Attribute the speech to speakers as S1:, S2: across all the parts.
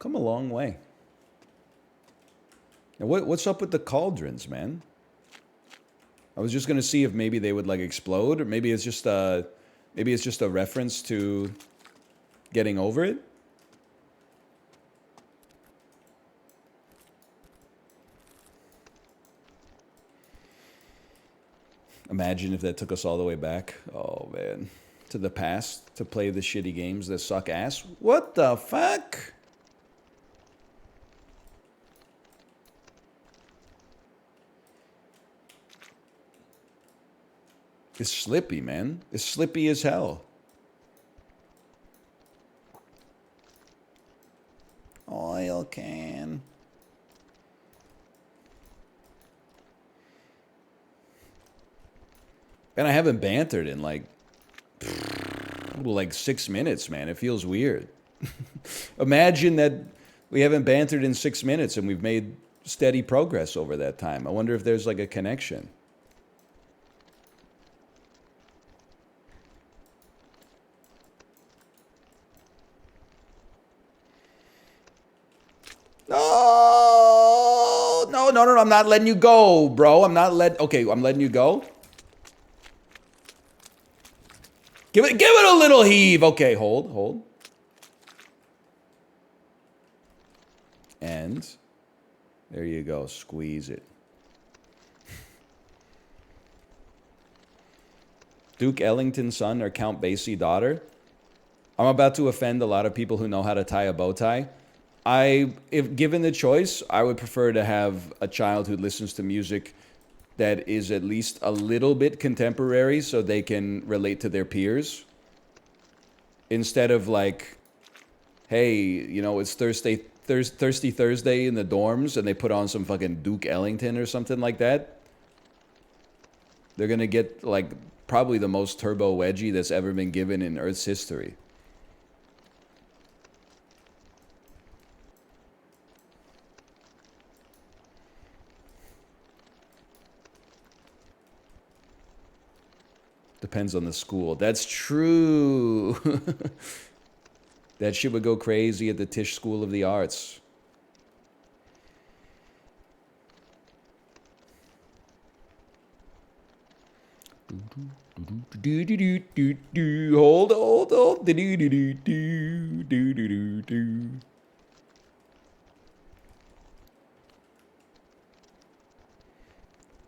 S1: come a long way. Now, what's up with the cauldrons, man? I was just gonna see if maybe they would like explode, or maybe it's just a reference to getting over it. Imagine if that took us all the way back. Oh man, to the past to play the shitty games that suck ass. What the fuck? It's slippy, man. It's slippy as hell. Oil can. And I haven't bantered in like 6 minutes, man. It feels weird. Imagine that we haven't bantered in 6 minutes and we've made steady progress over that time. I wonder if there's like a connection. No, I'm not letting you go, bro. I'm letting you go. Give it a little heave. Okay, hold. And there you go. Squeeze it. Duke Ellington's son or Count Basie daughter. I'm about to offend a lot of people who know how to tie a bow tie. If given the choice, I would prefer to have a child who listens to music that is at least a little bit contemporary so they can relate to their peers. Instead of like, hey, you know, it's Thirsty Thursday in the dorms and they put on some fucking Duke Ellington or something like that. They're gonna get like probably the most turbo wedgie that's ever been given in Earth's history. Depends on the school. That's true. That shit would go crazy at the Tisch School of the Arts. Hold.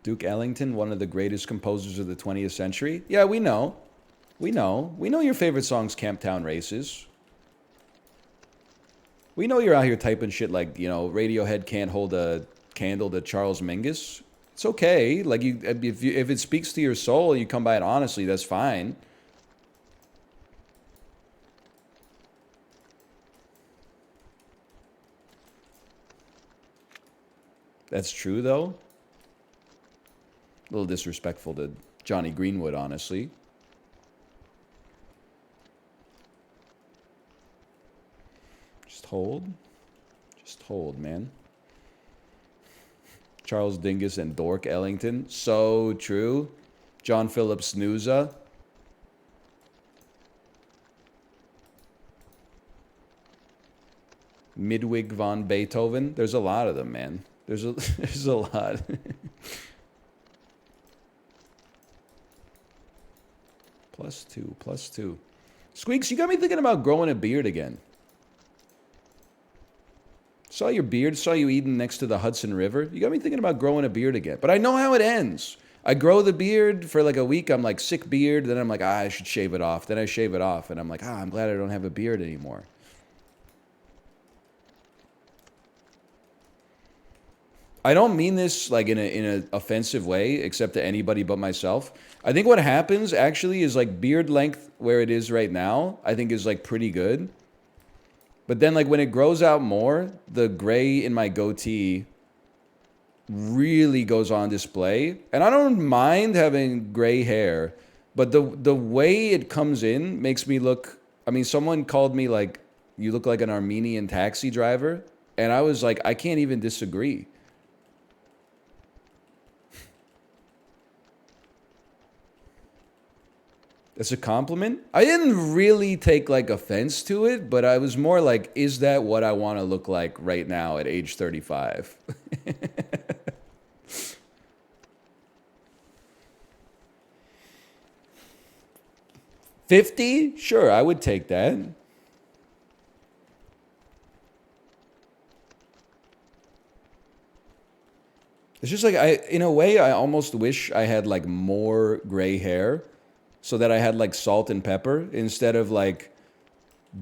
S1: Duke Ellington, one of the greatest composers of the 20th century. Yeah, we know. We know your favorite song's Camptown Races. We know you're out here typing shit like, you know, Radiohead can't hold a candle to Charles Mingus. It's okay. Like, if it speaks to your soul and you come by it honestly, that's fine. That's true, though. A little disrespectful to Johnny Greenwood, honestly. Just hold, man. Charles Dingus and Dork Ellington. So true. John Philip Snooza. Midwig von Beethoven. There's a lot of them, man. There's a lot. +2. Squeaks, you got me thinking about growing a beard again. Saw your beard, saw you eating next to the Hudson River. You got me thinking about growing a beard again. But I know how it ends. I grow the beard for like a week. I'm like, sick beard. Then I'm like, I should shave it off. Then I shave it off. And I'm like, I'm glad I don't have a beard anymore. I don't mean this like in an offensive way, except to anybody but myself. I think what happens actually is like beard length where it is right now, I think is like pretty good. But then like when it grows out more, the gray in my goatee really goes on display. And I don't mind having gray hair, but the way it comes in makes me look, I mean, someone called me like, you look like an Armenian taxi driver. And I was like, I can't even disagree. It's a compliment. I didn't really take like offense to it, but I was more like, is that what I want to look like right now at age 35? 50? Sure, I would take that. It's just like in a way, I almost wish I had like more gray hair so that I had like salt and pepper instead of like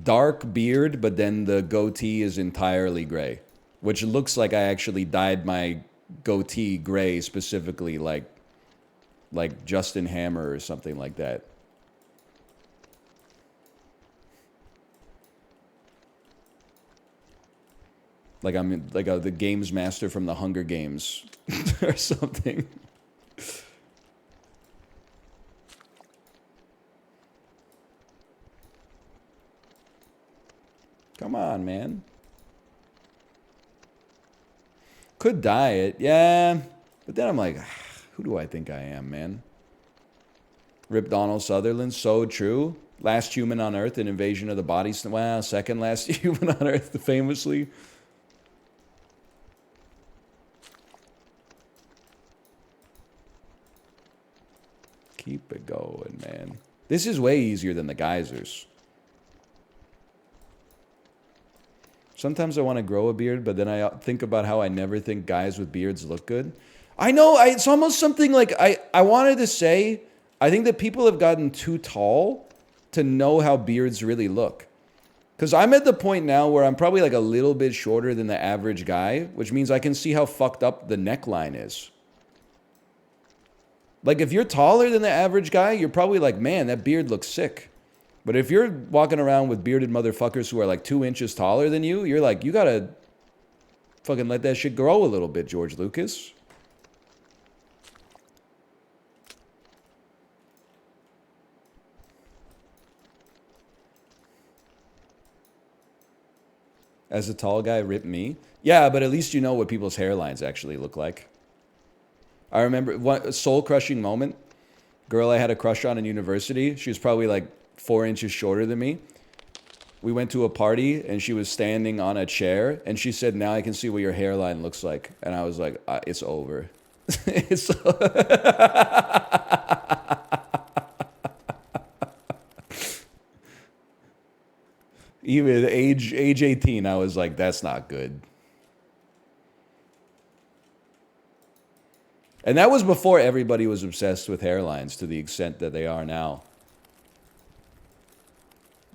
S1: dark beard, but then the goatee is entirely gray, which looks like I actually dyed my goatee gray specifically, like Justin Hammer or something like that. Like I'm like the games master from the Hunger Games or something. Come on, man. Could dye it, yeah. But then I'm like, who do I think I am, man? Rip Donald Sutherland, so true. Last human on Earth in Invasion of the Body Snatchers. Wow, second last human on Earth, famously. Keep it going, man. This is way easier than the geysers. Sometimes I want to grow a beard, but then I think about how I never think guys with beards look good. I know, it's almost something like I wanted to say, I think that people have gotten too tall to know how beards really look. Because I'm at the point now where I'm probably like a little bit shorter than the average guy, which means I can see how fucked up the neckline is. Like, if you're taller than the average guy, you're probably like, man, that beard looks sick. But if you're walking around with bearded motherfuckers who are like 2 inches taller than you, you're like, you gotta fucking let that shit grow a little bit, George Lucas. As a tall guy, rip me. Yeah, but at least you know what people's hairlines actually look like. I remember one soul-crushing moment. Girl I had a crush on in university. She was probably like 4 inches shorter than me. We went to a party and she was standing on a chair and she said, now I can see what your hairline looks like. And I was like, it's over. It's even age 18, I was like, that's not good. And that was before everybody was obsessed with hairlines to the extent that they are now.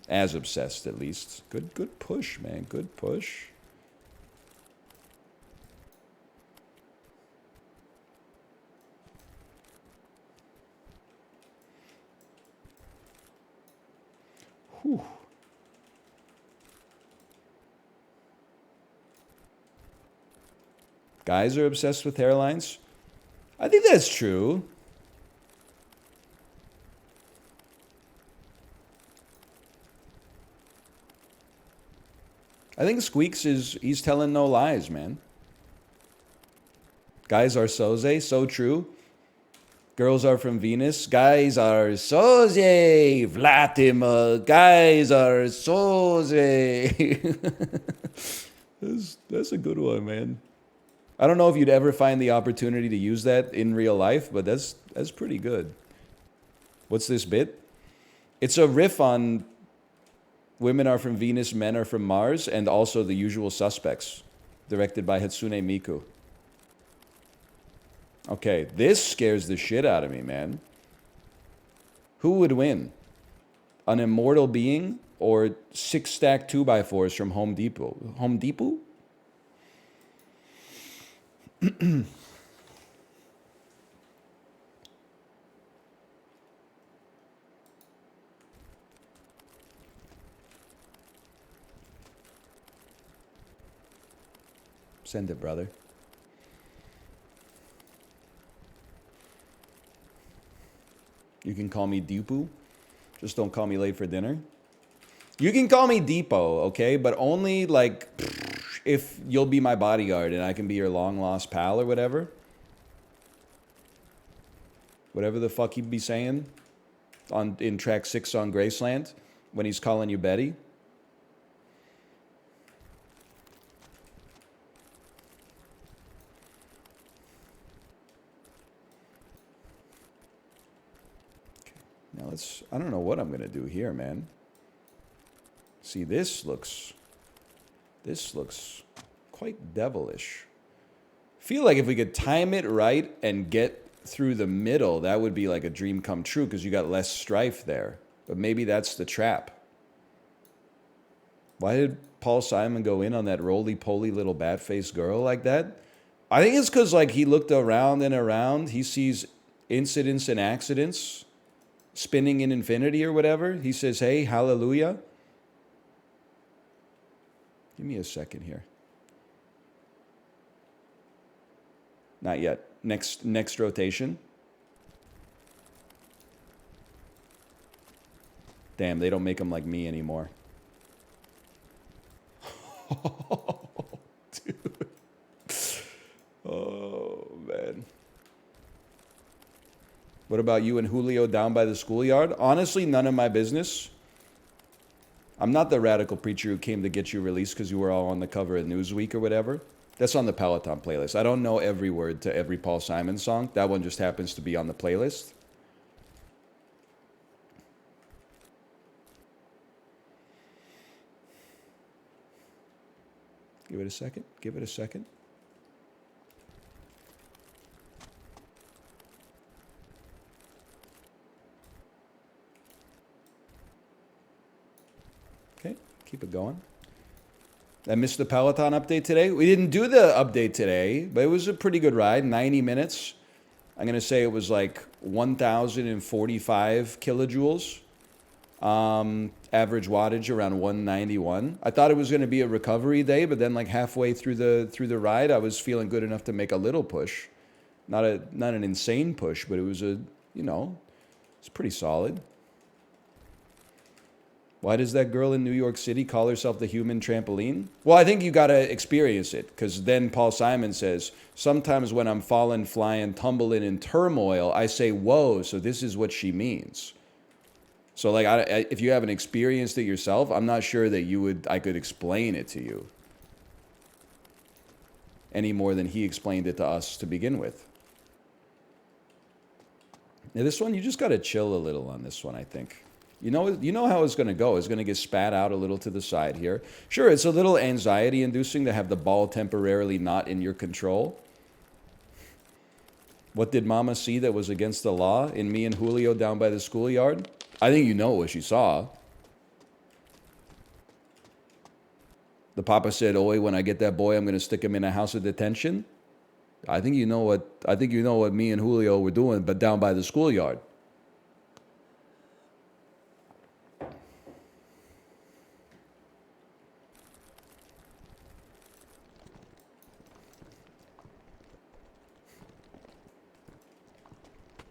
S1: As obsessed, at least. Good push, man. Good push. Whew. Guys are obsessed with hairlines? I think that's true. I think Squeaks he's telling no lies, man. Guys are soze, so true. Girls are from Venus. Guys are soze, Vladimir. Guys are soze. That's a good one, man. I don't know if you'd ever find the opportunity to use that in real life, but that's pretty good. What's this bit? It's a riff on Women Are From Venus, Men Are From Mars, and also The Usual Suspects, directed by Hatsune Miku. Okay, this scares the shit out of me, man. Who would win? An immortal being or 6-stack 2x4s from Home Depot? Home Depot? Send it, brother. You can call me Deepu. Just don't call me late for dinner. You can call me Depot, okay? But only, like, if you'll be my bodyguard and I can be your long-lost pal or whatever. Whatever the fuck you'd be saying. in track 6 on Graceland when he's calling you Betty. Now I don't know what I'm going to do here, man. See, this looks quite devilish. Feel like if we could time it right and get through the middle, that would be like a dream come true because you got less strife there. But maybe that's the trap. Why did Paul Simon go in on that roly-poly little bat-faced girl like that? I think it's because like he looked around and around. He sees incidents and accidents spinning in infinity or whatever. He says, hey, hallelujah. Give me a second here. Not yet. Next rotation. Damn, they don't make them like me anymore. Dude. Oh, man. What about you and Julio down by the schoolyard? Honestly, none of my business. I'm not the radical preacher who came to get you released because you were all on the cover of Newsweek or whatever. That's on the Peloton playlist. I don't know every word to every Paul Simon song. That one just happens to be on the playlist. Give it a second. Give it a second. Okay, keep it going. I missed the Peloton update today. We didn't do the update today, but it was a pretty good ride, 90 minutes. I'm going to say it was like 1,045 kilojoules. Average wattage around 191. I thought it was going to be a recovery day, but then like halfway through the ride, I was feeling good enough to make a little push. Not an insane push, but it was it's pretty solid. Why does that girl in New York City call herself the human trampoline? Well, I think you got to experience it, because then Paul Simon says, sometimes when I'm falling, flying, tumbling in turmoil, I say, whoa, so this is what she means. So like, if you haven't experienced it yourself, I'm not sure that I could explain it to you any more than he explained it to us to begin with. Now this one, you just got to chill a little on this one, I think. You know how it's going to go. It's going to get spat out a little to the side here. Sure, it's a little anxiety-inducing to have the ball temporarily not in your control. What did Mama see that was against the law in me and Julio down by the schoolyard? I think you know what she saw. The papa said, "Oi, when I get that boy, I'm going to stick him in a house of detention." I think you know what me and Julio were doing, but down by the schoolyard.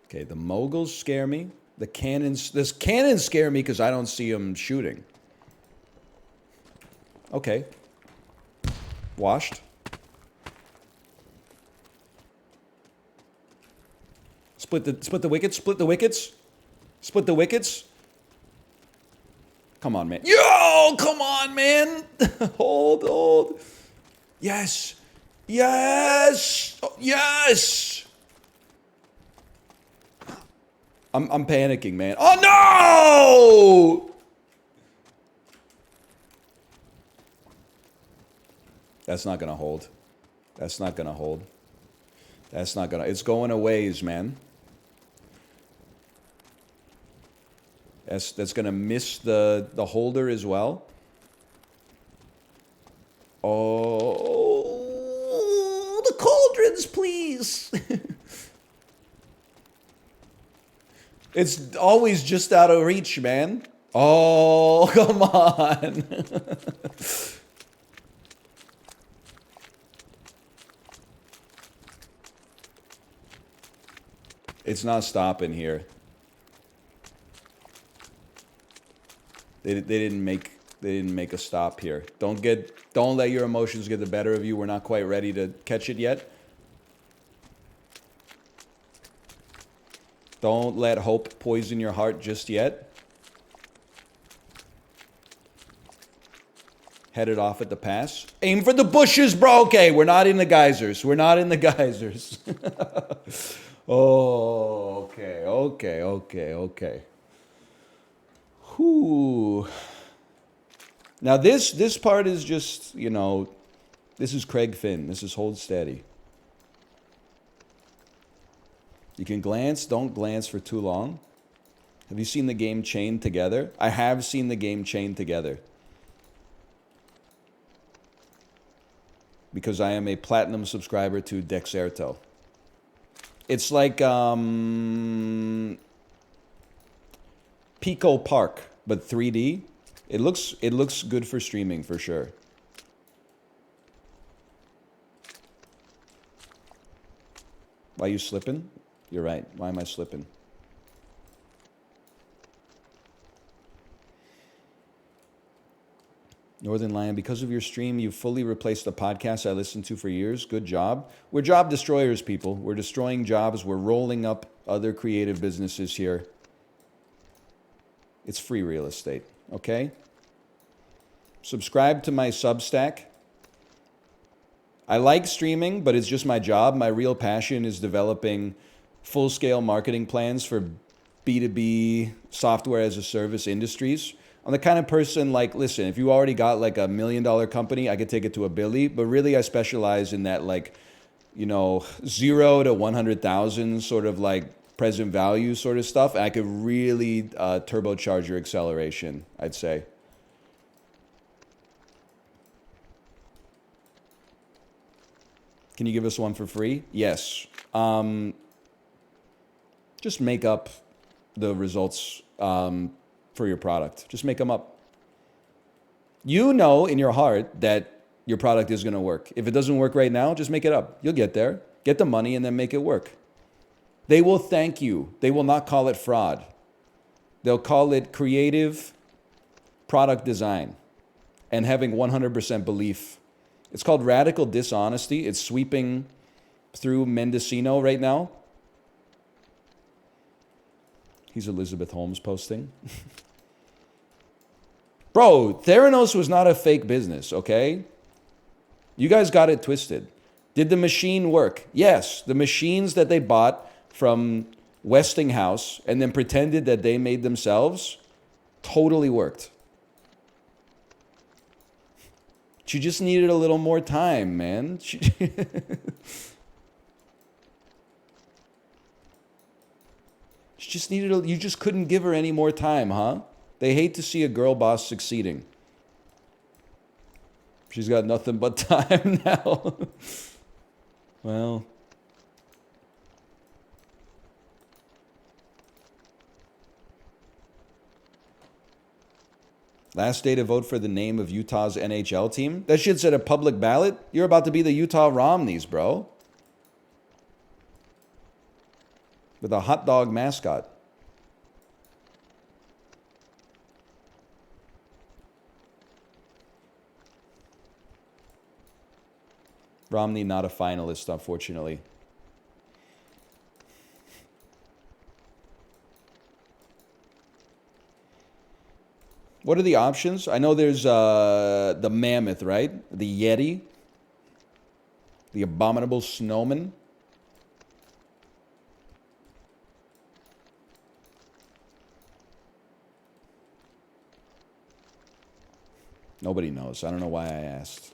S1: Okay, the moguls scare me. The cannons scare me because I don't see them shooting. Okay. Washed. Split the wickets. Split the wickets. Split the wickets. Come on, man. Yo, come on, man. Hold. Yes. Yes. Yes. I'm panicking, man. Oh, no! That's not going to hold. That's not going to hold. That's not going to... It's going a ways, man. That's going to miss the holder as well. Oh, the cauldrons, please. It's always just out of reach, man. Oh, come on. It's not stopping here. They didn't make a stop here. Don't let your emotions get the better of you. We're not quite ready to catch it yet. Don't let hope poison your heart just yet. Headed off at the pass. Aim for the bushes, bro. Okay, we're not in the geysers. We're not in the geysers. Oh, okay. Whew. Now this part is just, you know, this is Craig Finn. This is hold steady. You can glance, don't glance for too long. Have you seen the game chained together? I have seen the game chained together. Because I am a platinum subscriber to Dexerto. It's like Pico Park, but 3D. It looks good for streaming for sure. Why are you slipping? You're right. Why am I slipping? Northern Lion, because of your stream, you've fully replaced the podcast I listened to for years. Good job. We're job destroyers, people. We're destroying jobs. We're rolling up other creative businesses here. It's free real estate, okay? Subscribe to my Substack. I like streaming, but it's just my job. My real passion is developing full-scale marketing plans for B2B software as a service industries. I'm the kind of person like, listen, if you already got like $1 million company, I could take it to $1 billion, but really I specialize in that like, you know, 0 to 100,000 sort of like present value sort of stuff. And I could really turbocharge your acceleration, I'd say. Can you give us one for free? Yes. Just make up the results for your product. Just make them up. You know in your heart that your product is going to work. If it doesn't work right now, just make it up. You'll get there. Get the money and then make it work. They will thank you. They will not call it fraud. They'll call it creative product design and having 100% belief. It's called radical dishonesty. It's sweeping through Mendocino right now. He's Elizabeth Holmes posting. Bro, Theranos was not a fake business, okay? You guys got it twisted. Did the machine work? Yes. The machines that they bought from Westinghouse and then pretended that they made themselves totally worked. She just needed a little more time, man. She just needed you just couldn't give her any more time, huh? They hate to see a girl boss succeeding. She's got nothing but time now. Well. Last day to vote for the name of Utah's NHL team? That shit's at a public ballot? You're about to be the Utah Romneys, bro. With a hot dog mascot. Romney not a finalist, unfortunately. What are the options? I know there's the mammoth, right? The Yeti. The abominable snowman. Nobody knows. I don't know why I asked.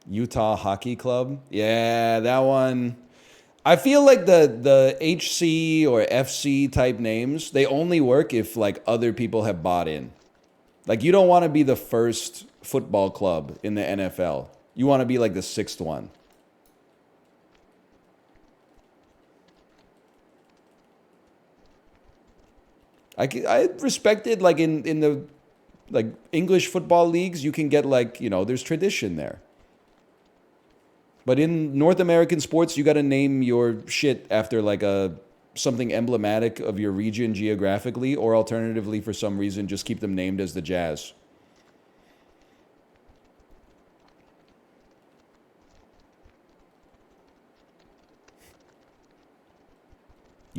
S1: Utah Hockey Club. Yeah, that one. I feel like the HC or FC type names, they only work if like other people have bought in. Like you don't want to be the first football club in the NFL. You want to be like the sixth one. I respect it like in the like English football leagues, you can get like, you know, there's tradition there. But in North American sports, you got to name your shit after like something emblematic of your region geographically, or alternatively, for some reason, just keep them named as the Jazz.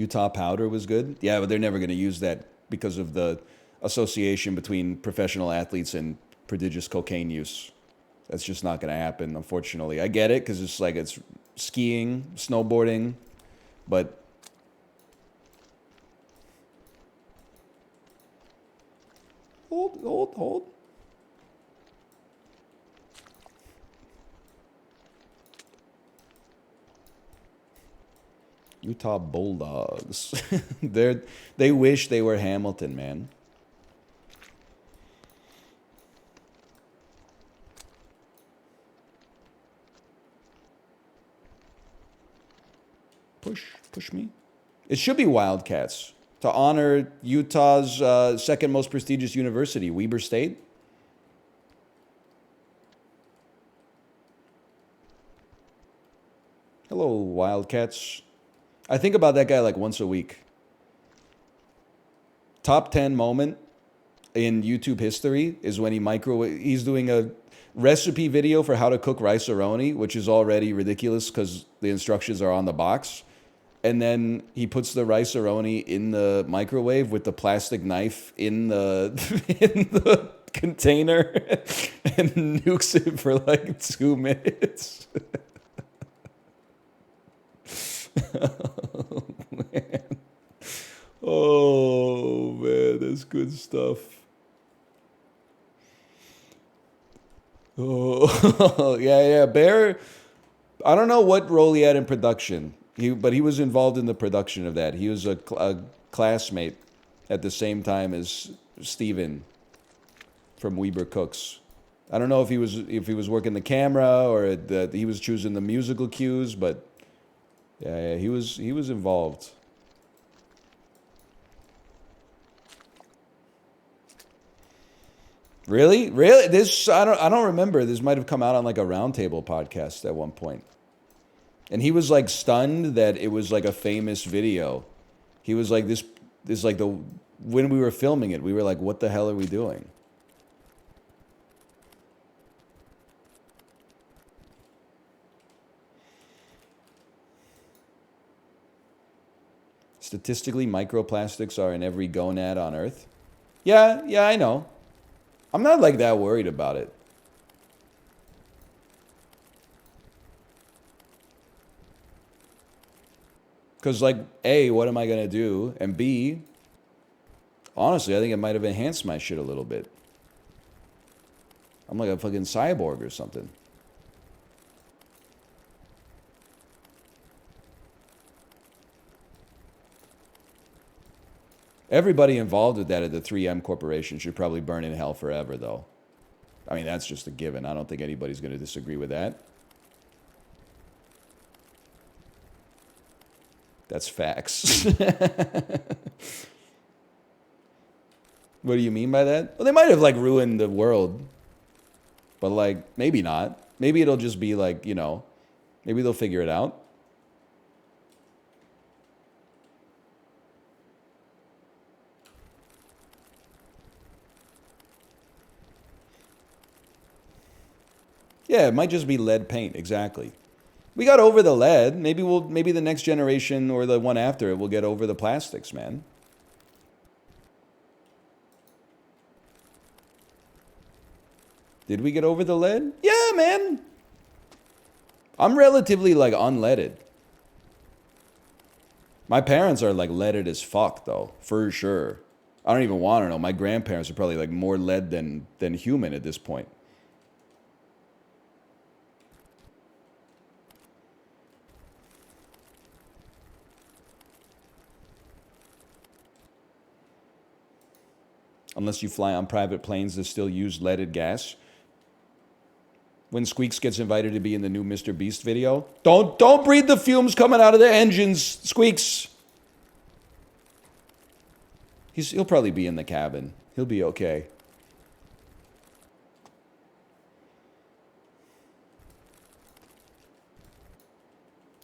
S1: Utah powder was good. Yeah, but they're never going to use that because of the association between professional athletes and prodigious cocaine use. That's just not going to happen, unfortunately. I get it because it's skiing, snowboarding, but hold. Utah Bulldogs. They wish they were Hamilton, man. Push me. It should be Wildcats to honor Utah's second most prestigious university, Weber State. Hello, Wildcats. I think about that guy like once a week. Top 10 moment in YouTube history is when he's doing a recipe video for how to cook rice-a-roni, which is already ridiculous because the instructions are on the box. And then he puts the rice-a-roni in the microwave with the plastic knife in the in the container and nukes it for like 2 minutes. Oh, man. Oh, man, that's good stuff. Oh, yeah. Bear, I don't know what role he had in production, but he was involved in the production of that. He was a classmate at the same time as Steven from Weber Cooks. I don't know if he was working the camera or that he was choosing the musical cues, but yeah, he was involved. Really? This I don't remember. This might have come out on like a roundtable podcast at one point. And he was like stunned that it was like a famous video. He was like this like when we were filming it, we were like, what the hell are we doing? Statistically, microplastics are in every gonad on Earth. Yeah, I know. I'm not like that worried about it. Because like, A, what am I going to do? And B, honestly, I think it might have enhanced my shit a little bit. I'm like a fucking cyborg or something. Everybody involved with that at the 3M Corporation should probably burn in hell forever, though. I mean, that's just a given. I don't think anybody's going to disagree with that. That's facts. What do you mean by that? Well, they might have, like, ruined the world. But, like, maybe not. Maybe it'll just be, like, you know, maybe they'll figure it out. Yeah, it might just be lead paint, exactly. We got over the lead. Maybe the next generation or the one after it will get over the plastics, man. Did we get over the lead? Yeah, man. I'm relatively like unleaded. My parents are like leaded as fuck though, for sure. I don't even want to know. My grandparents are probably like more lead than human at this point. Unless you fly on private planes that still use leaded gas. When Squeaks gets invited to be in the new Mr. Beast video, don't breathe the fumes coming out of the engines, Squeaks. He'll probably be in the cabin. He'll be okay.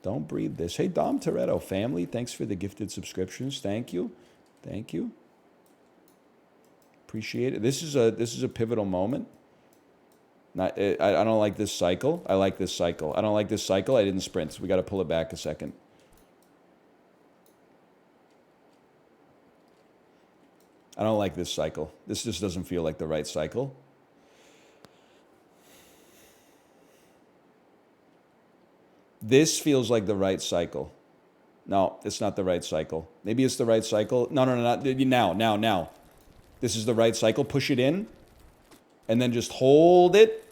S1: Don't breathe this. Hey, Dom Toretto family, thanks for the gifted subscriptions. Thank you. Appreciate it. This is a pivotal moment. I don't like this cycle. I like this cycle. I don't like this cycle. I didn't sprint. So we got to pull it back a second. I don't like this cycle. This just doesn't feel like the right cycle. This feels like the right cycle. No, it's not the right cycle. Maybe it's the right cycle. No, not now. This is the right cycle. Push it in. And then just hold it.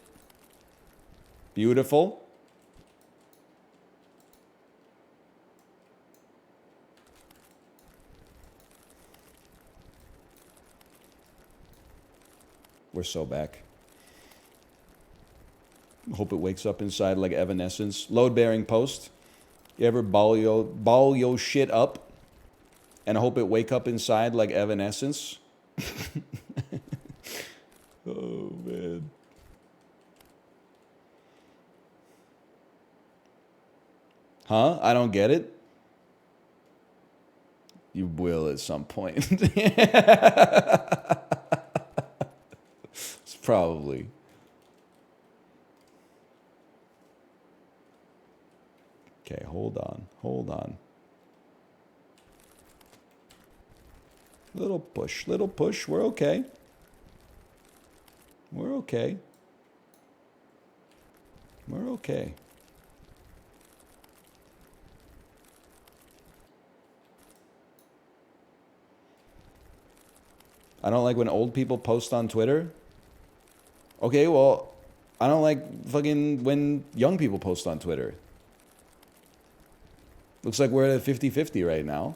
S1: Beautiful. We're so back. Hope it wakes up inside like Evanescence. Load-bearing post. You ever ball yo shit up? And I hope it wake up inside like Evanescence. Oh, man. Huh? I don't get it? You will at some point. It's probably. Okay, hold on. Little push. We're okay. I don't like when old people post on Twitter. Okay, well, I don't like fucking when young people post on Twitter. Looks like we're at 50-50 right now.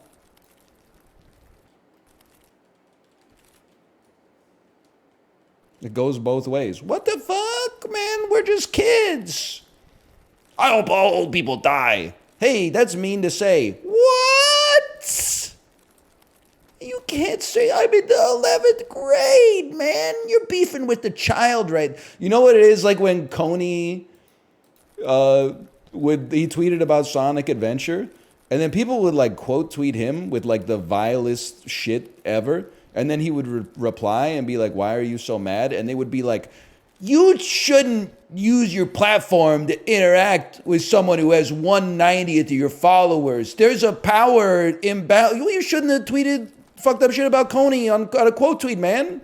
S1: It goes both ways. What the fuck, man? We're just kids. I hope all old people die. Hey, that's mean to say. What? You can't say I'm in the 11th grade, man. You're beefing with the child, right? You know what it is like when Coney, he tweeted about Sonic Adventure, and then people would like quote tweet him with like the vilest shit ever, and then he would reply and be like, "Why are you so mad?" And they would be like, "You shouldn't use your platform to interact with someone who has 1/90th of your followers. There's a power imbalance. You shouldn't have tweeted fucked up shit about Coney on a quote tweet, man.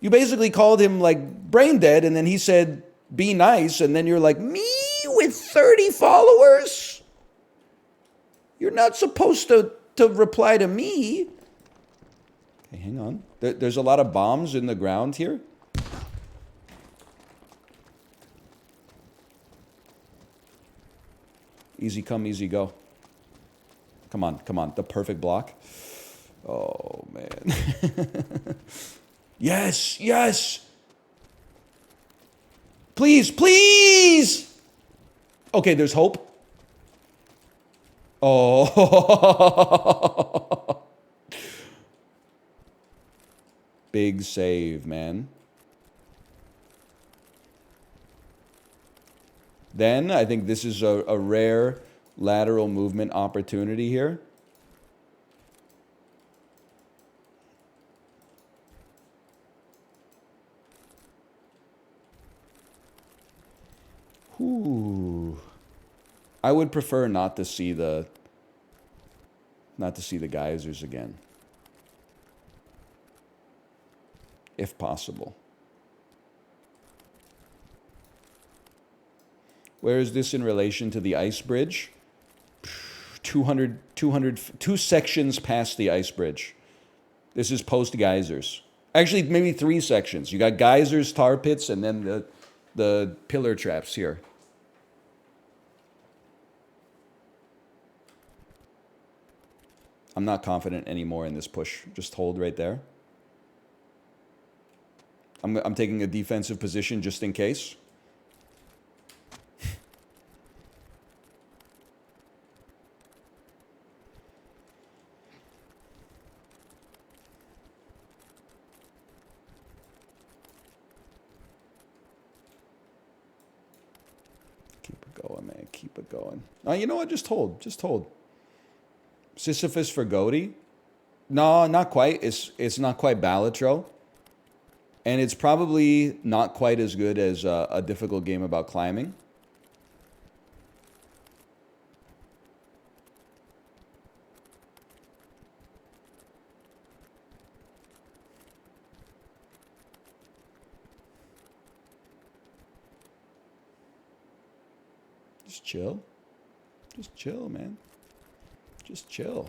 S1: You basically called him like brain dead, and then he said, be nice, and then you're like, me with 30 followers? You're not supposed to reply to me." Okay, hang on. There's a lot of bombs in the ground here. Easy come, easy go. Come on. The perfect block. Oh, man. Yes. Please. Okay, there's hope. Oh. Big save, man. Then I think this is a rare lateral movement opportunity here. Ooh. I would prefer not to see the geysers again, if possible. Where is this in relation to the ice bridge? 2 sections past the ice bridge. This is post geysers. Actually, maybe 3 sections. You got geysers, tar pits, and then the pillar traps here. I'm not confident anymore in this push. Just hold right there. I'm taking a defensive position just in case. Keep it going. You know what? Just hold. Sisyphus for Goaty? No, not quite. It's not quite Balatro. And it's probably not quite as good as a difficult game about climbing. Just chill. Just chill, man. Just chill.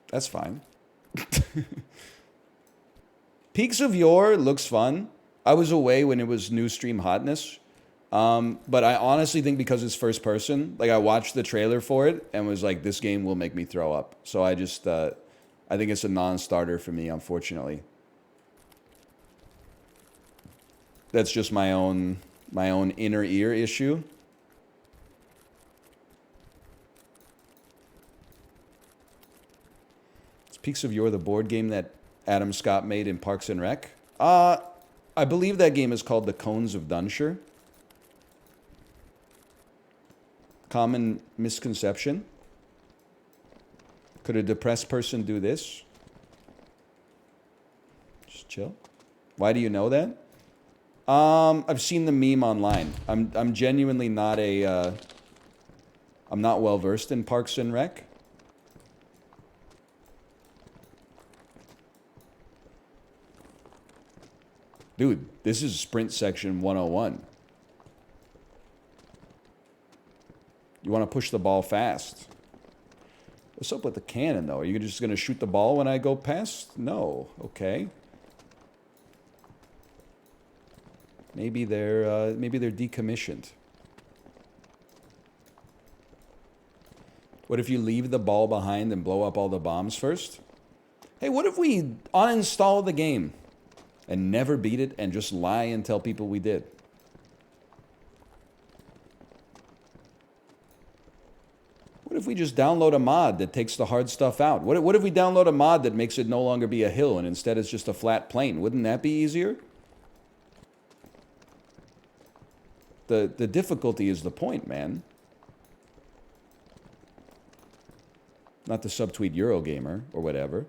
S1: That's fine. Peaks of Yore looks fun. I was away when it was new stream hotness. But I honestly think because it's first person, like I watched the trailer for it and was like, this game will make me throw up. So I just, I think it's a non-starter for me, unfortunately. That's just my own inner ear issue. It's Peaks of Yore, the board game that Adam Scott made in Parks and Rec. I believe that game is called The Cones of Dunshire. Common misconception. Could a depressed person do this? Just chill. Why do you know that? I've seen the meme online. I'm genuinely not a. I'm not well versed in Parks and Rec. Dude, this is Sprint Section 101. You want to push the ball fast. What's up with the cannon, though? Are you just going to shoot the ball when I go past? No. Okay. Maybe they're decommissioned. What if you leave the ball behind and blow up all the bombs first? Hey, what if we uninstall the game and never beat it and just lie and tell people we did? What if we just download a mod that takes the hard stuff out? What if we download a mod that makes it no longer be a hill and instead it's just a flat plane? Wouldn't that be easier? The difficulty is the point, man. Not the subtweet Eurogamer or whatever.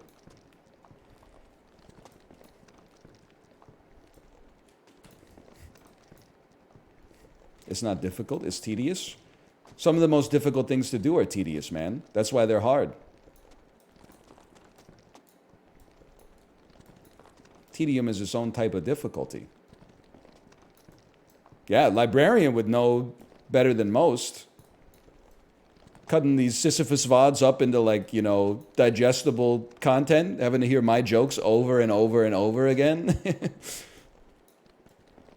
S1: It's not difficult, it's tedious. Some of the most difficult things to do are tedious, man. That's why they're hard. Tedium is its own type of difficulty. Yeah, librarian would know better than most. Cutting these Sisyphus VODs up into, like, you know, digestible content, having to hear my jokes over and over and over again.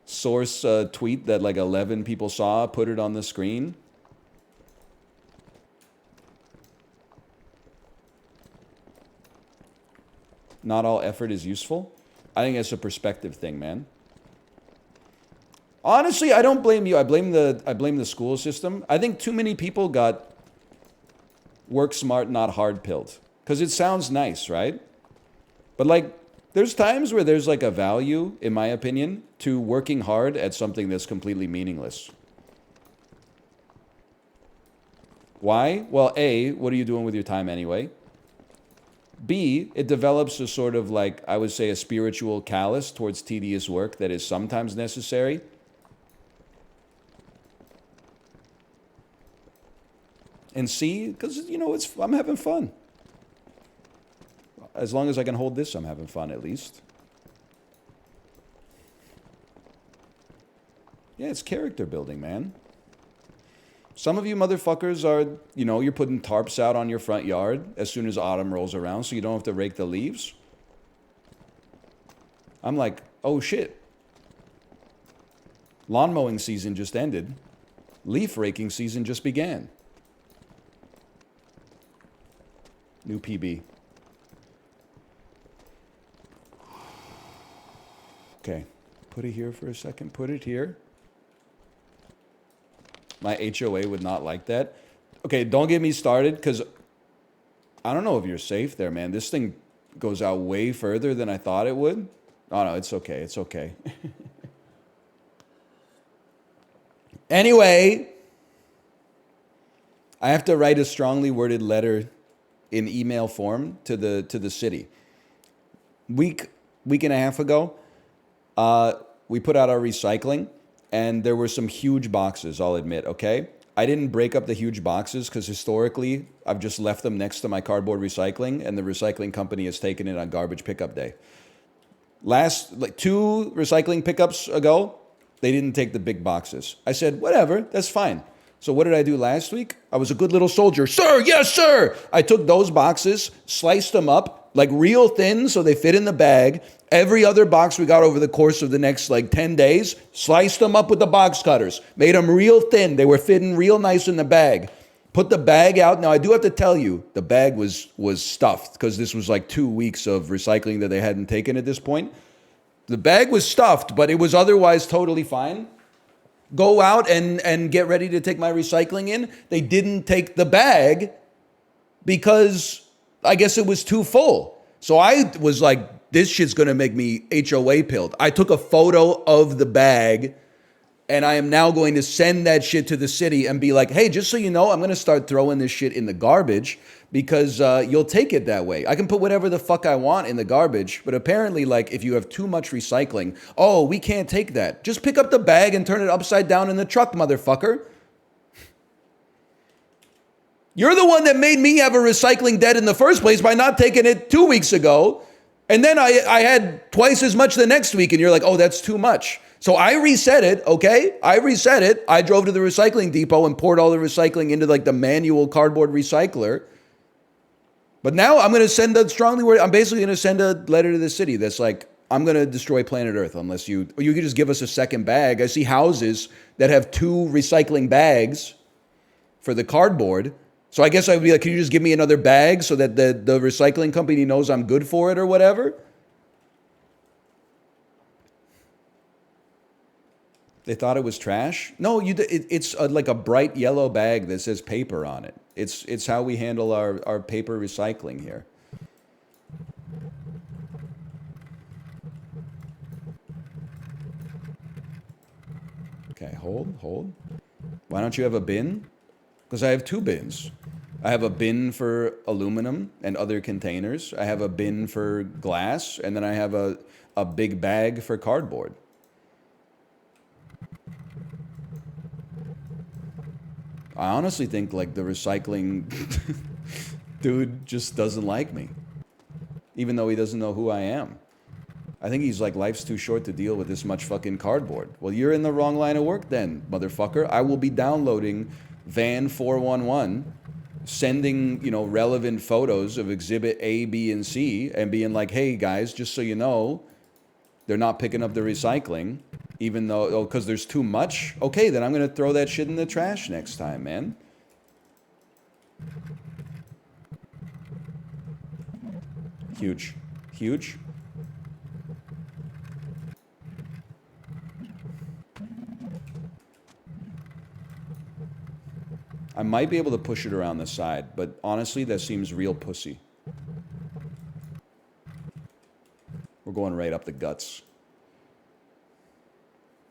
S1: Source tweet that like 11 people saw, put it on the screen. Not all effort is useful. I think it's a perspective thing, man. Honestly, I don't blame you. I blame the school system. I think too many people got work smart, not hard pilled. Because it sounds nice, right? But like, there's times where there's like a value, in my opinion, to working hard at something that's completely meaningless. Why? Well, A, what are you doing with your time anyway? B, it develops a sort of like, I would say, a spiritual callous towards tedious work that is sometimes necessary. And C, because, you know, I'm having fun. As long as I can hold this, I'm having fun at least. Yeah, it's character building, man. Some of you motherfuckers are, you know, you're putting tarps out on your front yard as soon as autumn rolls around so you don't have to rake the leaves. I'm like, oh shit. Lawn mowing season just ended. Leaf raking season just began. New PB. Okay, put it here for a second. Put it here. My HOA would not like that. Okay, don't get me started, because I don't know if you're safe there, man. This thing goes out way further than I thought it would. Oh, no, it's okay. It's okay. Anyway, I have to write a strongly worded letter in email form to the city. Week and a half ago, we put out our recycling, and there were some huge boxes, I'll admit, okay? I didn't break up the huge boxes because historically, I've just left them next to my cardboard recycling, and the recycling company has taken it on garbage pickup day. Last, like 2 recycling pickups ago, they didn't take the big boxes. I said, whatever, that's fine. So what did I do last week? I was a good little soldier. Sir, yes, sir. I took those boxes, sliced them up like real thin so they fit in the bag. Every other box we got over the course of the next like 10 days, sliced them up with the box cutters, made them real thin. They were fitting real nice in the bag. Put the bag out. Now, I do have to tell you, the bag was stuffed because this was like 2 weeks of recycling that they hadn't taken at this point. The bag was stuffed, but it was otherwise totally fine. Go out and get ready to take my recycling in. They didn't take the bag because I guess it was too full. So I was like, this shit's going to make me HOA pilled. I took a photo of the bag, and I am now going to send that shit to the city and be like, hey, just so you know, I'm going to start throwing this shit in the garbage because you'll take it that way. I can put whatever the fuck I want in the garbage, but apparently, like, if you have too much recycling, oh, we can't take that. Just pick up the bag and turn it upside down in the truck, motherfucker. You're the one that made me have a recycling debt in the first place by not taking it 2 weeks ago. And then I had twice as much the next week, and you're like, oh, that's too much. So I reset it, okay? I reset it. I drove to the recycling depot and poured all the recycling into like the manual cardboard recycler. But now I'm going to send I'm basically going to send a letter to the city that's like, I'm going to destroy planet Earth unless you could just give us a second bag. I see houses that have 2 recycling bags for the cardboard. So I guess I would be like, can you just give me another bag so that the recycling company knows I'm good for it or whatever? They thought it was trash? No, it's like a bright yellow bag that says paper on it. It's how we handle our paper recycling here. Okay, hold. Why don't you have a bin? Because I have 2 bins. I have a bin for aluminum and other containers. I have a bin for glass, and then I have a big bag for cardboard. I honestly think like the recycling dude just doesn't like me, even though he doesn't know who I am. I think he's like, life's too short to deal with this much fucking cardboard. Well, you're in the wrong line of work then, motherfucker. I will be downloading Van 411, sending, relevant photos of exhibit A, B, and C, and being like, hey guys, just so you know, they're not picking up the recycling, even though, because there's too much. Okay, then I'm going to throw that shit in the trash next time, man. Huge. I might be able to push it around the side, but honestly, that seems real pussy. We're going right up the guts.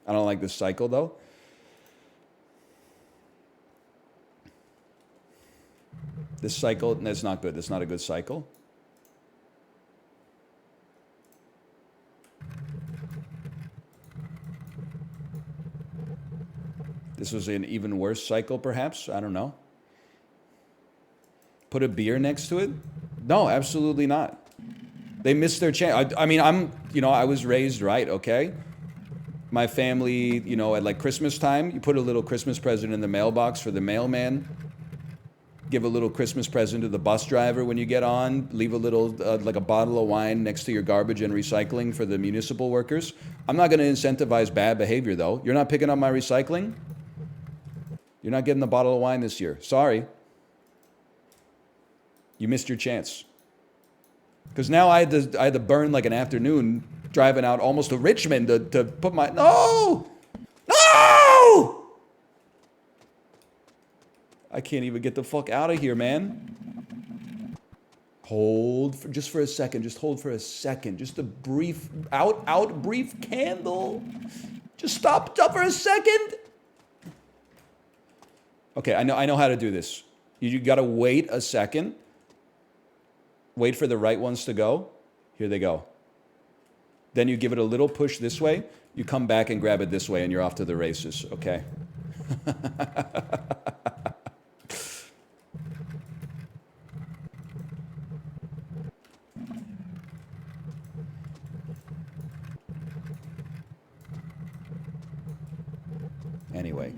S1: I don't like this cycle, though. This cycle, that's not good. That's not a good cycle. This was an even worse cycle, perhaps. I don't know. Put a beer next to it? No, absolutely not. They missed their chance. I mean, I was raised right, okay? My family, at like Christmas time, you put a little Christmas present in the mailbox for the mailman. Give a little Christmas present to the bus driver when you get on. Leave a little, like a bottle of wine next to your garbage and recycling for the municipal workers. I'm not going to incentivize bad behavior, though. You're not picking up my recycling? You're not getting the bottle of wine this year. Sorry. You missed your chance. Because now I had to burn like an afternoon driving out almost to Richmond to put my... No! I can't even get the fuck out of here, man. Hold just for a second. Just hold for a second. Just a brief... brief candle. Just stop for a second. Okay, I know how to do this. You got to wait a second. Wait for the right ones to go. Here they go. Then you give it a little push this way. You come back and grab it this way, and you're off to the races, okay? Anyway.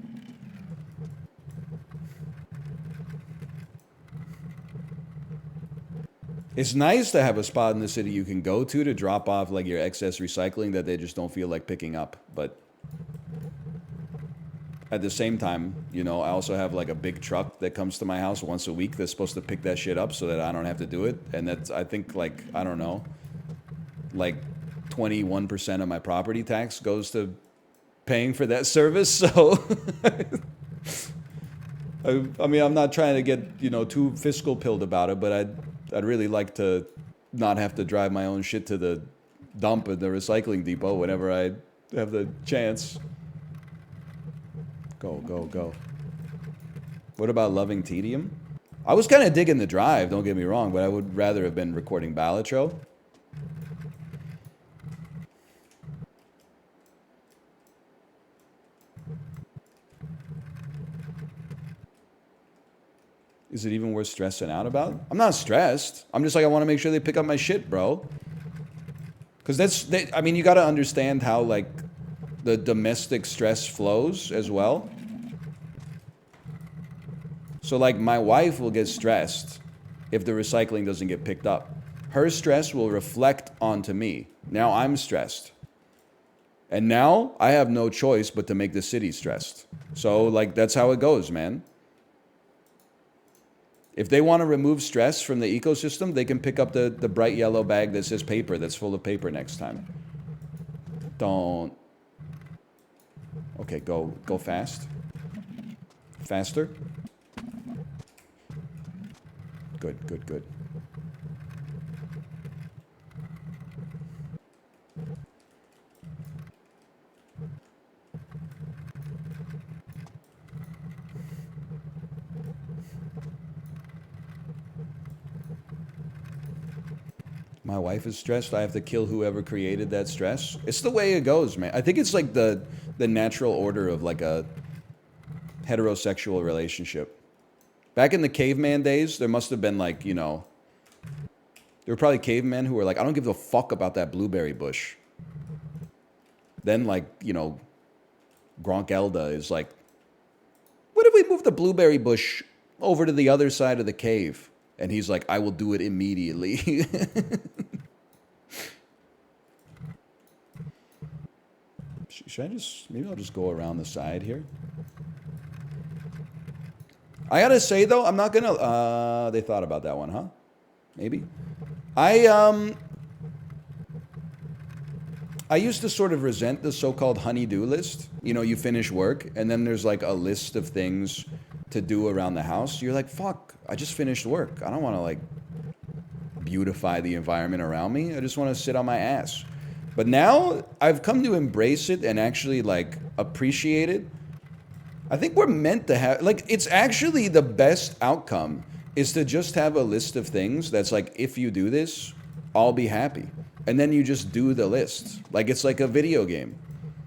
S1: It's nice to have a spot in the city you can go to drop off like your excess recycling that they just don't feel like picking up. But at the same time, you know, I also have like a big truck that comes to my house once a week that's supposed to pick that shit up so that I don't have to do it. And that's, I think, like, I don't know, like 21% of my property tax goes to paying for that service. So, I mean, I'm not trying to get, you know, too fiscal pilled about it, but I'd really like to not have to drive my own shit to the dump at the recycling depot whenever I have the chance. Go, go, go. What about Loving Tedium? I was kind of digging the drive, don't get me wrong, but I would rather have been recording Balatro. Is it even worth stressing out about? I'm not stressed. I'm just like, I want to make sure they pick up my shit, bro. Because I mean, you got to understand how, like, the domestic stress flows as well. So, like, my wife will get stressed if the recycling doesn't get picked up. Her stress will reflect onto me. Now I'm stressed. And now I have no choice but to make the city stressed. So, like, that's how it goes, man. If they want to remove stress from the ecosystem, they can pick up the bright yellow bag that says paper, that's full of paper next time. Don't. Okay, go fast. Faster. Good, good, good. My wife is stressed. I have to kill whoever created that stress. It's the way it goes, man. I think it's like the natural order of like a heterosexual relationship. Back in the caveman days, there must have been like, you know, there were probably cavemen who were like, I don't give a fuck about that blueberry bush. Then, like, you know, Gronk Elda is like, what if we move the blueberry bush over to the other side of the cave? And he's like, I will do it immediately. Should I just, maybe I'll just go around the side here. I gotta say though, I'm not gonna, they thought about that one, huh? Maybe. I used to sort of resent the so-called honeydew list. You know, you finish work and then there's like a list of things to do around the house. You're like, fuck, I just finished work. I don't want to like beautify the environment around me. I just want to sit on my ass. But now I've come to embrace it and actually like appreciate it. I think we're meant to have, like, it's actually the best outcome is to just have a list of things that's like, if you do this, I'll be happy. And then you just do the list. Like, it's like a video game.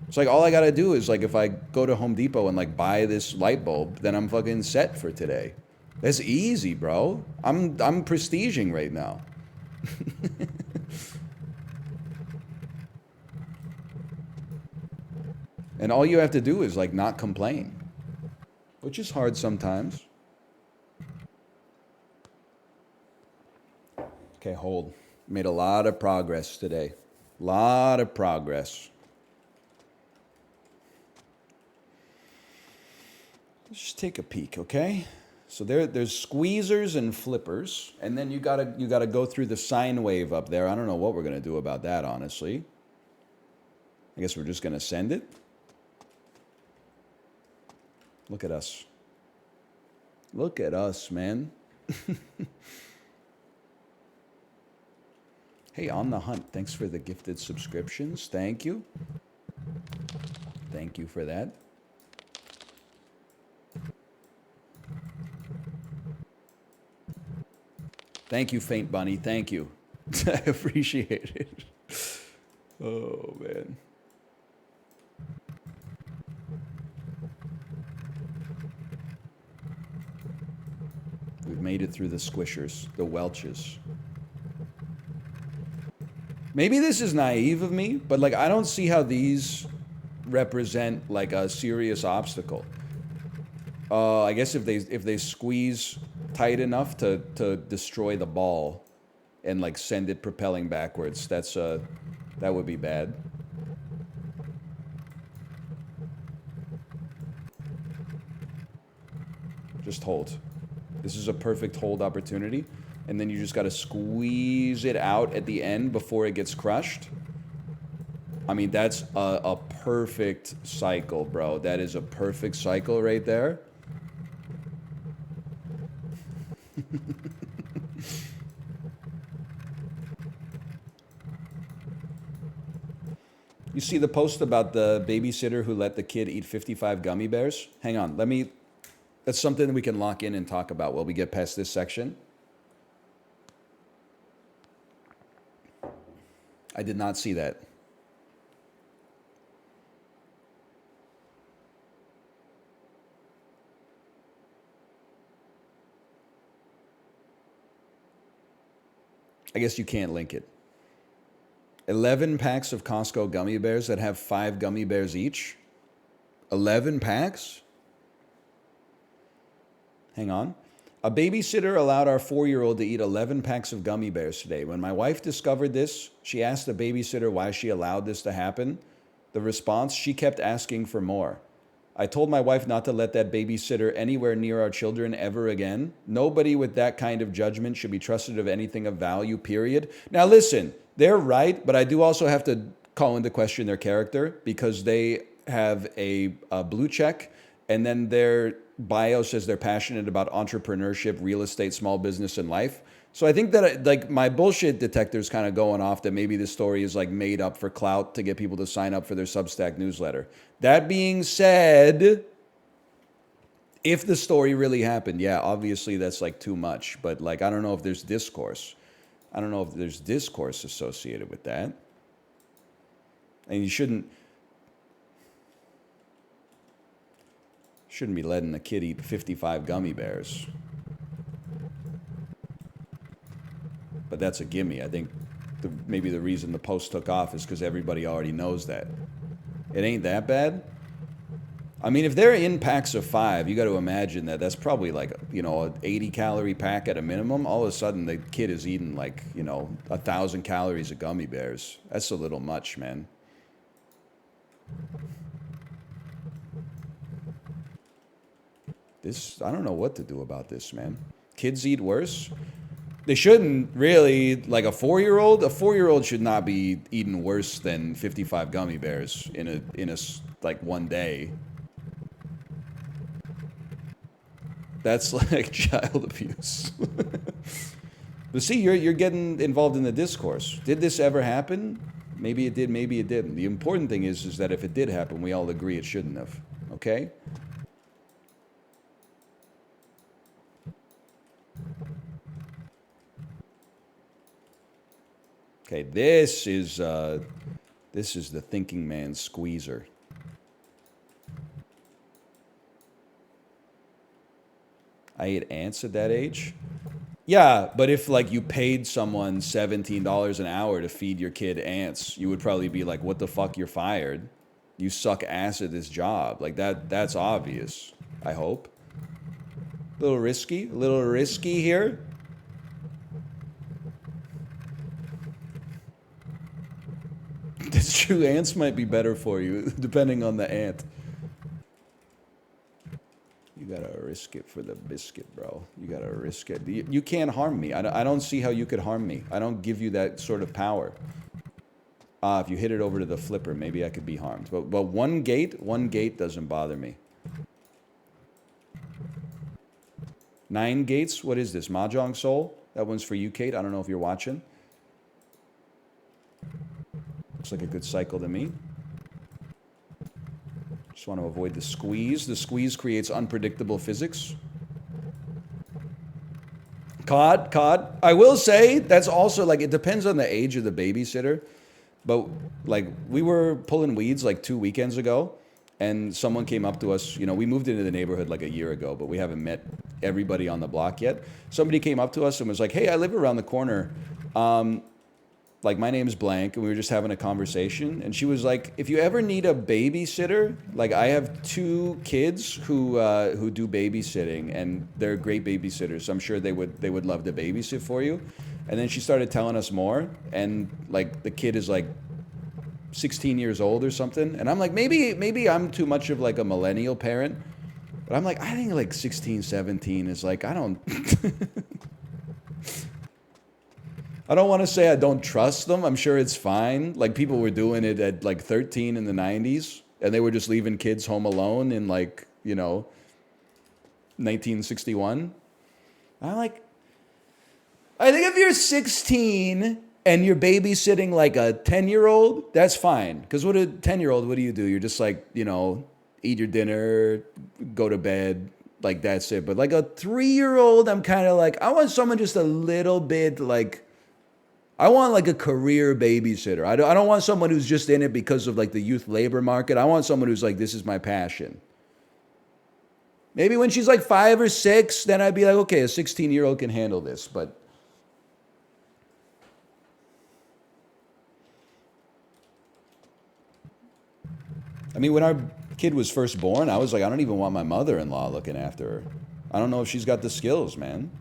S1: It's like, all I gotta do is like, if I go to Home Depot and like buy this light bulb, then I'm fucking set for today. That's easy, bro. I'm prestiging right now. And all you have to do is like not complain, which is hard sometimes. Okay, hold. Made a lot of progress today. Lot of progress. Let's just take a peek, okay? So there's squeezers and flippers, and then you gotta go through the sine wave up there. I don't know what we're gonna do about that, honestly. I guess we're just gonna send it. Look at us. Look at us, man. Hey, On the Hunt, thanks for the gifted subscriptions. Thank you. Thank you for that. Thank you, Faint Bunny. Thank you. I appreciate it. Oh, man. We've made it through the squishers, the Welches. Maybe this is naive of me, but like I don't see how these represent like a serious obstacle. I guess if they squeeze tight enough to destroy the ball and like send it propelling backwards, that would be bad. Just hold. This is a perfect hold opportunity. And then you just got to squeeze it out at the end before it gets crushed. I mean, that's a perfect cycle, bro. That is a perfect cycle right there. You see the post about the babysitter who let the kid eat 55 gummy bears? Hang on, that's something that we can lock in and talk about while we get past this section. I did not see that. I guess you can't link it. 11 packs of Costco gummy bears that have 5 gummy bears each. 11 packs? Hang on. A babysitter allowed our 4-year-old to eat 11 packs of gummy bears today. When my wife discovered this, she asked the babysitter why she allowed this to happen. The response, she kept asking for more. I told my wife not to let that babysitter anywhere near our children ever again. Nobody with that kind of judgment should be trusted of anything of value, period. Now listen, they're right, but I do also have to call into question their character because they have a blue check and then their bio says they're passionate about entrepreneurship, real estate, small business, and life. So I think that like my bullshit detector's kind of going off that maybe this story is like made up for clout to get people to sign up for their Substack newsletter. That being said, if the story really happened, yeah, obviously that's like too much. But like, I don't know if there's discourse. I don't know if there's discourse associated with that. And you shouldn't be letting the kid eat 55 gummy bears. But that's a gimme. I think maybe the reason the post took off is because everybody already knows that. It ain't that bad. I mean, if they're in packs of 5, you got to imagine that that's probably like, you know, an 80-calorie pack at a minimum. All of a sudden, the kid is eating like, you know, 1,000 calories of gummy bears. That's a little much, man. I don't know what to do about this, man. Kids eat worse. They shouldn't really, like a 4-year-old. A 4-year-old should not be eating worse than 55 gummy bears in a like one day. That's like child abuse. But see, you're getting involved in the discourse. Did this ever happen? Maybe it did, maybe it didn't. The important thing is that if it did happen, we all agree it shouldn't have. Okay? Okay, this is the thinking man's squeezer. I ate ants at that age. Yeah, but if like you paid someone $17 an hour to feed your kid ants, you would probably be like, "What the fuck? You're fired. You suck ass at this job." Like that's obvious. I hope. A little risky here. That's true. Ants might be better for you, depending on the ant. You gotta risk it for the biscuit, bro. You gotta risk it. You can't harm me. I don't see how you could harm me. I don't give you that sort of power. If you hit it over to the flipper, maybe I could be harmed. But one gate doesn't bother me. 9 gates? What is this? Mahjong Soul? That one's for you, Kate. I don't know if you're watching. Looks like a good cycle to me. Just want to avoid the squeeze. The squeeze creates unpredictable physics. Cod. I will say that's also like, it depends on the age of the babysitter. But like we were pulling weeds like 2 weekends ago and someone came up to us. You know, we moved into the neighborhood like a year ago, but we haven't met everybody on the block yet. Somebody came up to us and was like, "Hey, I live around the corner. like, my name's blank, and we were just having a conversation, and she was like, if you ever need a babysitter, like, I have two kids who do babysitting, and they're great babysitters, so I'm sure they would love to babysit for you. And then she started telling us more, and like the kid is like 16 years old or something, and I'm like, maybe I'm too much of like a millennial parent, but I'm like, I think like 16, 17 is like, I don't I don't want to say I don't trust them. I'm sure it's fine. Like, people were doing it at like 13 in the 90s, and they were just leaving kids home alone in, like, 1961. I'm like, I think if you're 16 and you're babysitting like a 10-year-old, that's fine. Because what a 10-year-old, what do? You're just like, eat your dinner, go to bed, like, that's it. But like a 3-year-old, I'm kind of like, I want someone just a little bit like, I want like a career babysitter. I don't want someone who's just in it because of like the youth labor market. I want someone who's like, this is my passion. Maybe when she's like 5 or 6, then I'd be like, okay, a 16-year-old can handle this. But I mean, when our kid was first born, I was like, I don't even want my mother-in-law looking after her. I don't know if she's got the skills, man.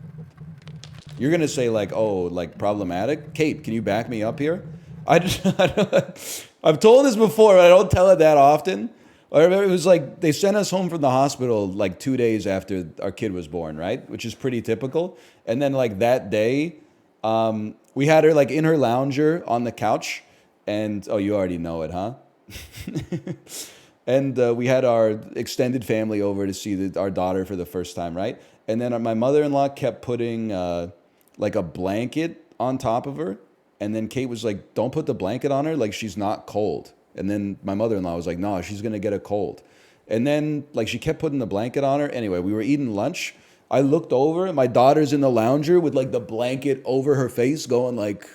S1: You're going to say like, oh, like problematic? Kate, can you back me up here? I've told this before, but I don't tell it that often. I remember it was like they sent us home from the hospital like 2 days after our kid was born, right? Which is pretty typical. And then like that day, we had her like in her lounger on the couch. And, oh, you already know it, huh? And we had our extended family over to see our daughter for the first time, right? And then my mother-in-law kept putting like a blanket on top of her. And then Kate was like, don't put the blanket on her, like she's not cold. And then my mother-in-law was like, no, she's going to get a cold. And then like she kept putting the blanket on her. Anyway, we were eating lunch. I looked over and my daughter's in the lounger with like the blanket over her face going like,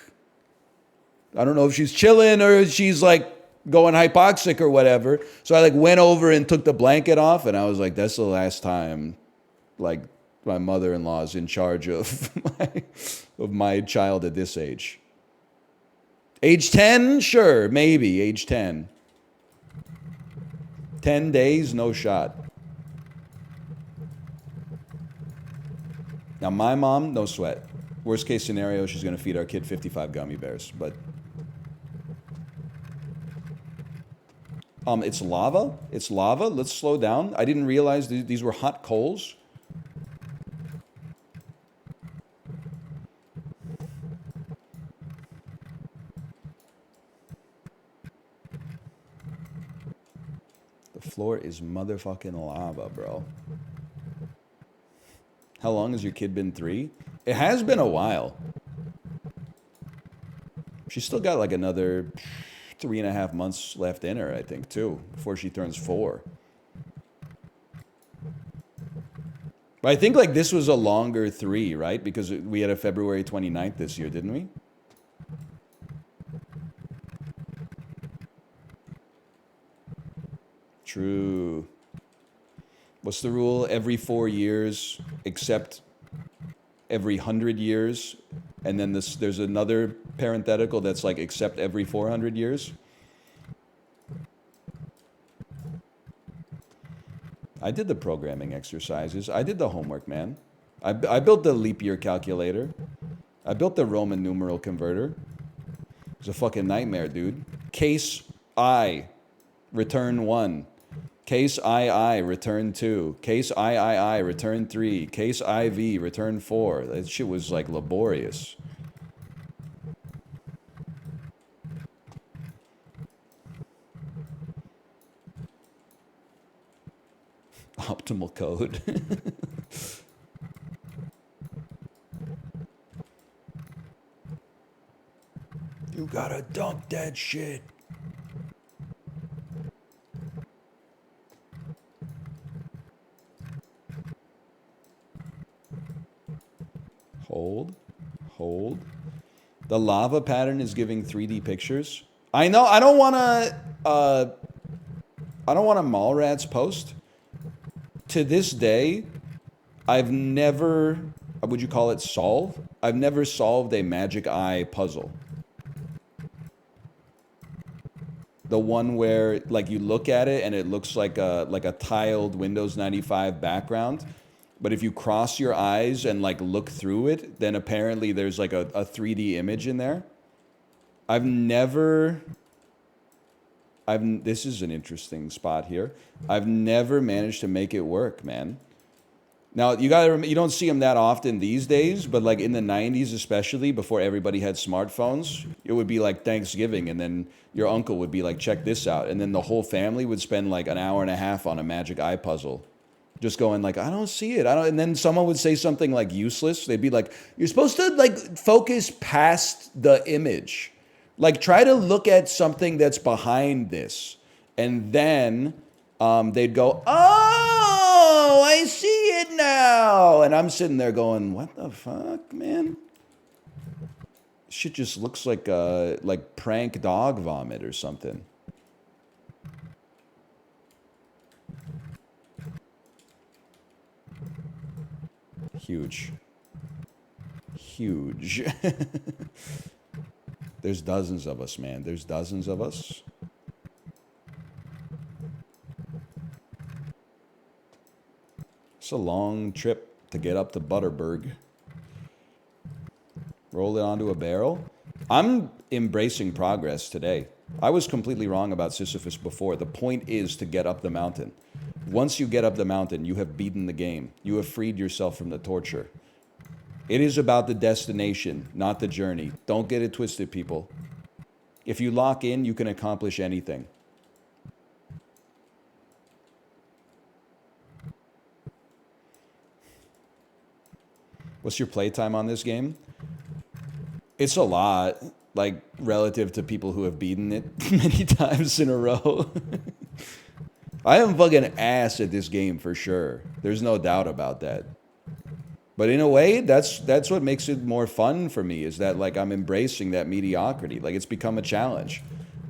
S1: I don't know if she's chilling or she's like going hypoxic or whatever. So I like went over and took the blanket off and I was like, that's the last time like my mother-in-law is in charge of my child at this age. Age 10? Sure, maybe. Age 10. 10 days, no shot. Now, my mom, no sweat. Worst case scenario, she's going to feed our kid 55 gummy bears. But it's lava. It's lava. Let's slow down. I didn't realize these were hot coals. The floor is motherfucking lava, bro. How long has your kid been 3? It has been a while. She's still got like another 3.5 months left in her, I think, too, before she turns 4. But I think like this was a longer 3, right? Because we had a February 29th this year, didn't we? True. What's the rule? Every 4 years, except every 100 years. And then there's another parenthetical that's like except every 400 years. I did the programming exercises. I did the homework, man. I built the leap year calculator. I built the Roman numeral converter. It was a fucking nightmare, dude. Case I, return 1. Case II, return 2. Case III, return 3. Case IV, return 4. That shit was like laborious. Optimal code. You gotta dump that shit. Hold. The lava pattern is giving 3D pictures. I know. I don't want to Mallrats post. To this day, I've never. Would you call it solve? I've never solved a magic eye puzzle. The one where like you look at it and it looks like a tiled Windows 95 background. But if you cross your eyes and like look through it, then apparently there's like a 3D image in there. I've never this is an interesting spot here. I've never managed to make it work, man. Now, you don't see them that often these days, but like in the 90s especially, before everybody had smartphones, it would be like Thanksgiving and then your uncle would be like, check this out. And then the whole family would spend like an hour and a half on a magic eye puzzle. Just going like, I don't see it. I don't. And then someone would say something like useless. They'd be like, you're supposed to like focus past the image. Like try to look at something that's behind this. And then they'd go, oh, I see it now. And I'm sitting there going, what the fuck, man? Shit just looks like prank dog vomit or something. Huge. Huge. There's dozens of us, man. There's dozens of us. It's a long trip to get up to Butterberg. Roll it onto a barrel. I'm embracing progress today. I was completely wrong about Sisyphus before. The point is to get up the mountain. Once you get up the mountain, you have beaten the game. You have freed yourself from the torture. It is about the destination, not the journey. Don't get it twisted, people. If you lock in, you can accomplish anything. What's your playtime on this game? It's a lot, like, relative to people who have beaten it many times in a row. I am fucking ass at this game for sure. There's no doubt about that. But in a way, that's what makes it more fun for me, is that, like, I'm embracing that mediocrity. Like, it's become a challenge.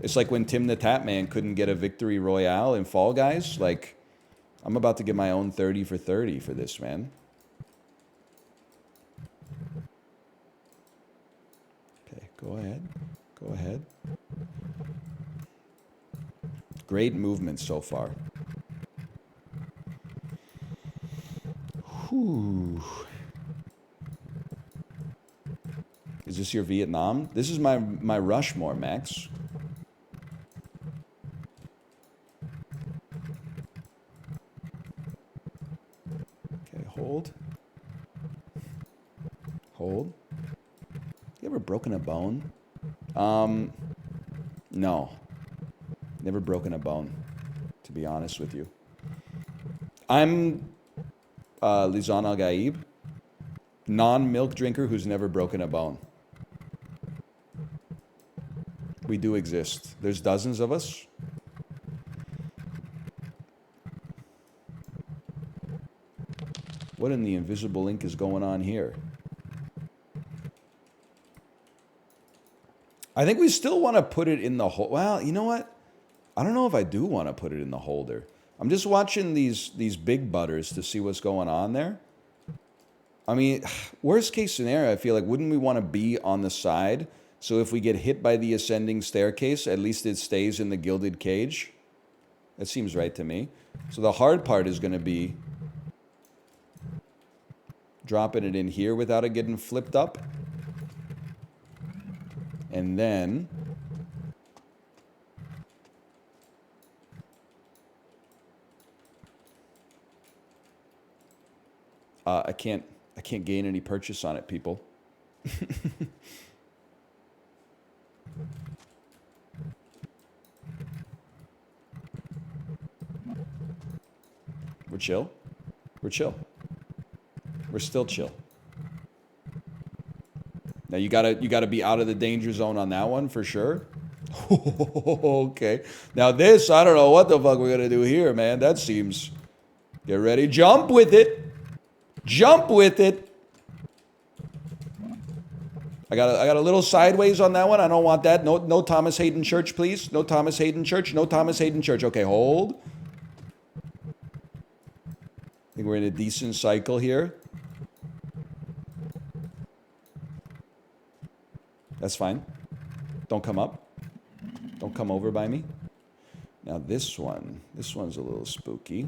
S1: It's like when Tim the Tatman couldn't get a victory royale in Fall Guys. Like, I'm about to get my own 30 for 30 for this, man. Okay, go ahead. Go ahead. Great movement so far. Whew. Is this your Vietnam? This is my Rushmore, Max. Okay, hold. Hold. You ever broken a bone? No. Never broken a bone, to be honest with you. I'm Lizan Al-Gaib, non-milk drinker who's never broken a bone. We do exist. There's dozens of us. What in the invisible ink is going on here? I think we still want to put it in the hole. Well, you know what? I don't know if I do want to put it in the holder. I'm just watching these big butters to see what's going on there. I mean, worst case scenario, I feel like, wouldn't we want to be on the side? So if we get hit by the ascending staircase, at least it stays in the gilded cage. That seems right to me. So the hard part is going to be dropping it in here without it getting flipped up. And then I can't gain any purchase on it, people. We're chill. We're chill. We're still chill. Now you gotta be out of the danger zone on that one for sure. Okay. Now this, I don't know what the fuck we're gonna do here, man. That seems. Get ready. Jump with it. Jump with it. I got a little sideways on that one. I don't want that. No Thomas Hayden Church, please. No Thomas Hayden Church. No Thomas Hayden Church. Okay, hold. I think we're in a decent cycle here. That's fine. Don't come up. Don't come over by me. Now this one's a little spooky.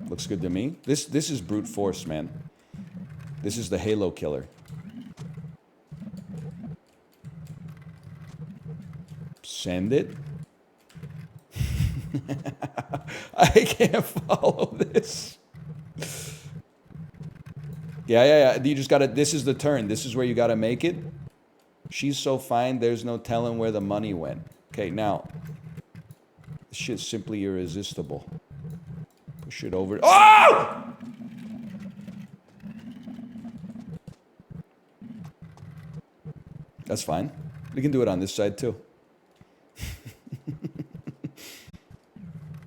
S1: Looks good to me. This is brute force, man. This is the Halo killer. Send it. I can't follow this. Yeah. You just gotta, this is the turn. This is where you gotta make it. She's so fine, there's no telling where the money went. Okay, now. This shit's simply irresistible. Push it over. Oh! That's fine. We can do it on this side too.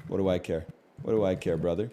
S1: What do I care? What do I care, brother?